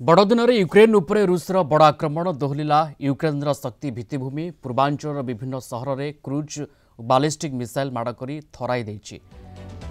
बड़दिन Ukraine उपरे रूसर बड़ आक्रमण दोहलिला यूक्रेन शक्ति भित्तिभूमि पूर्वांचल विभिन्न सहर में क्रूज बालिस्टिक मिसाइल माड़ कर थराई देछि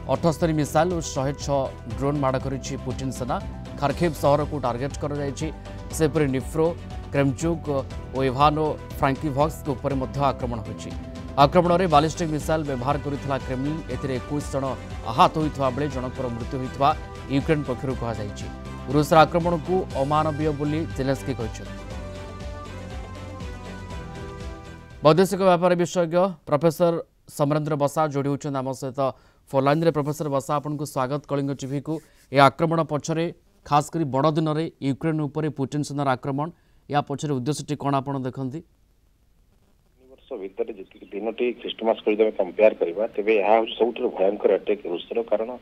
78 मिसाइल और 106 ड्रोन माड़ कर पुटिन सेना खार्किव सहर को टार्गेट कर निफ्रो क्रेमचुक और इवानो फ्रांकिवस्क उपर आक्रमण होछि। आक्रमण में बालिस्टिक मिसाइल व्यवहार करुथिला क्रेमलिन एथिरे 21 जन आहत होइथवा बेले जनकर मृत्यु होइथवा यूक्रेन पक्षरु कहा जायछि। रूसर आक्रमण को अमानवीय बोली जेलेंस्की कहछथि। वैदेशिक व्यापार विशेषज्ञ प्रोफेसर समरेंद्र बसा जोड़ी होछन आम सहित फोन लाइन रे। प्रोफेसर बसा आपन को स्वागत कलिंग टीवी को। ए आक्रमण पछरे खास करी बड़ दिन रे यूक्रेन ऊपर पुतिन सेनार आक्रमण या पछरे उद्देश्यटी कोन आपन देखंती? वर्ष भीतर जति दिनटी क्रिसमस करी कंपेयर करबा तबे यहा सबुठ भयंकर अटैक रूसर कारण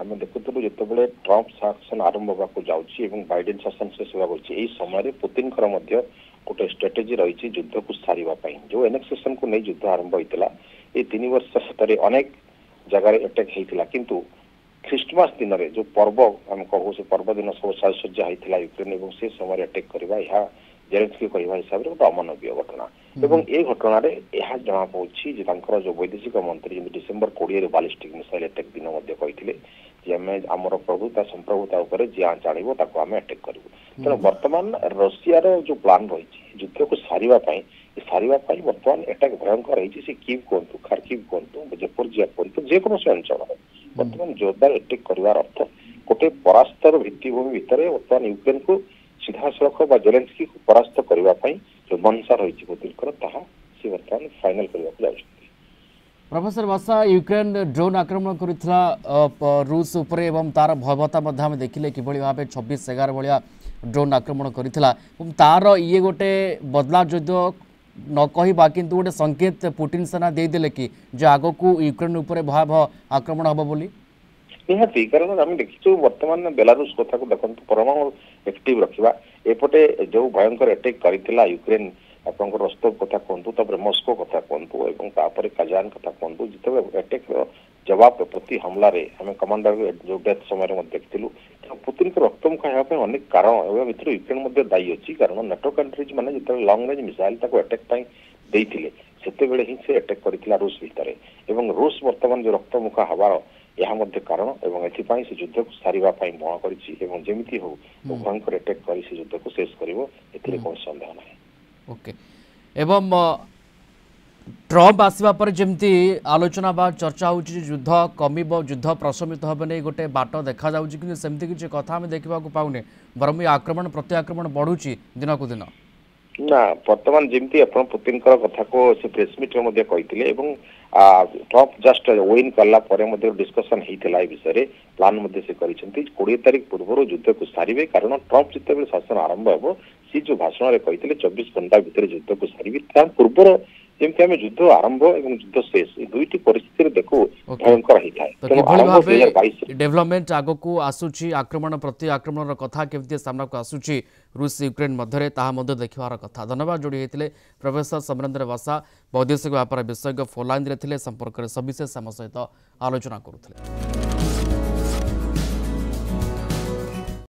आम देखुलु जिते ट्रम्प शासन आरंभ होगा जाऊँगी बाइडेन शासन शेष होगा समय पुतिन गोटे स्ट्राटेजी रही युद्ध को सारे जो एनेक्सेशन को नहीं युद्ध आरंभ होता ये 3 वर्ष से अनेक जगार अटैक होता किंतु ख्रीष्टमास दिन में जो पर्व आम कहू से पर्व दिन सब साजसज्जा होता यूक्रेन और से समय अटैक करवा यह जेलेंस्की कहवा हिसाब से गोटे अमानवीय घटना एवं ये घटना यह जना पड़े जो वैदेशिक मंत्री डिसेम्बर 20 बालिस्टिक मिसाइल अटैक दिन कहते आमर प्रभुता संप्रभुता जी जाणव आम अटैक करूँ तेणु बर्तमान रशियार जो प्लान रही युद्ध को सारे बर्तमान अटैक भयंकर रही कीव कहतु खार्किव कहतु जेपोर्जिया कहतु जेकोसी अंचल बर्तमान जोरदार अटैक करार अर्थ गोटे परास्तर भित्तिभूमि भितर बर्तमान यूक्रेन को सीधा सड़क जेलेंस्की को परास्त करने जो मनसा रही पुतिन सी बर्तमान फाइनल करने जा। प्रोफेसर बसा यूक्रेन ड्रोन आक्रमण करुला रूस उपर एवं तार भयवता देखिले कि भाव 26-11 भाया ड्रोन आक्रमण करता तार ये गोटे बदला युद्ध न कहवा कि गोटे संकेत पुटिन सेना देदेले कि जो आग को यूक्रेन उपर भयावह आक्रमण हम बोली निहाती कारण आम देखीचु बर्तमान बेलारूस कथा को देखते परमाणु एक्टिव रखा एपटे जो भयंकर अटैक करथिला यूक्रेन आपन रस्तव कथा कहतु मस्को कथा कहतु काजान कथा कहतु जिते अटैक जवाब प्रति हमला आम कमांडर जो डेथ समय देखिलु पुतिन को रक्तमुखा होगा अनेक कारण भर यूक्रेन दायी अच्छी कारण नेटो कंट्रीज मैंने जो लंग रेंज मिसाइल अटैक देते ही से अटैक करथिला रूस भितर एवं रूस बर्तमान जो रक्तमुखा हबार यह कारण एवं एथिपाई से युद्ध को सारे महा करमी हो भयंकर अटैक कर युद्ध को शेष कर कौन सन्देह ना। ओके एवं ट्रम्प आसवा पर जमती आलोचना बा चर्चा हो युद्ध कमिब युद्ध प्रशमित होने गोटे बाट देखा सेमती किसी कथा आम देखा पाऊने बरम आक्रमण प्रति आक्रमण बढ़ुची दिन को दिन ना बर्तमान जमी आप पुतिन कथा को से प्रेस मीट में कहते ट्रम्प जस्ट विन कला डिस्कसन होता है विषय प्लान से 20 तारीख पूर्व युद्ध को सारे कारण ट्रम्प जिते शासन आरंभ हो सी जो भाषण कहते 24 घंटा भर युद्ध को सारे पूर्व जमी आम युद्ध आरंभ और युद्ध शेष दुईटी परिस्थिति देखू भयंकर होता है। डेवलपमेंट आग को आसूची आक्रमण प्रति आक्रमण कथा केमती सामना को आसूची रूस यूक्रेन मध्य देखार कथा। धन्यवाद जोड़ी होते प्रोफेसर समरेंद्र बसा वैदेशिक व्यापार विशेषज्ञ फोन लाइन रे संपर्क में सविशेष आम सहित आलोचना करुले।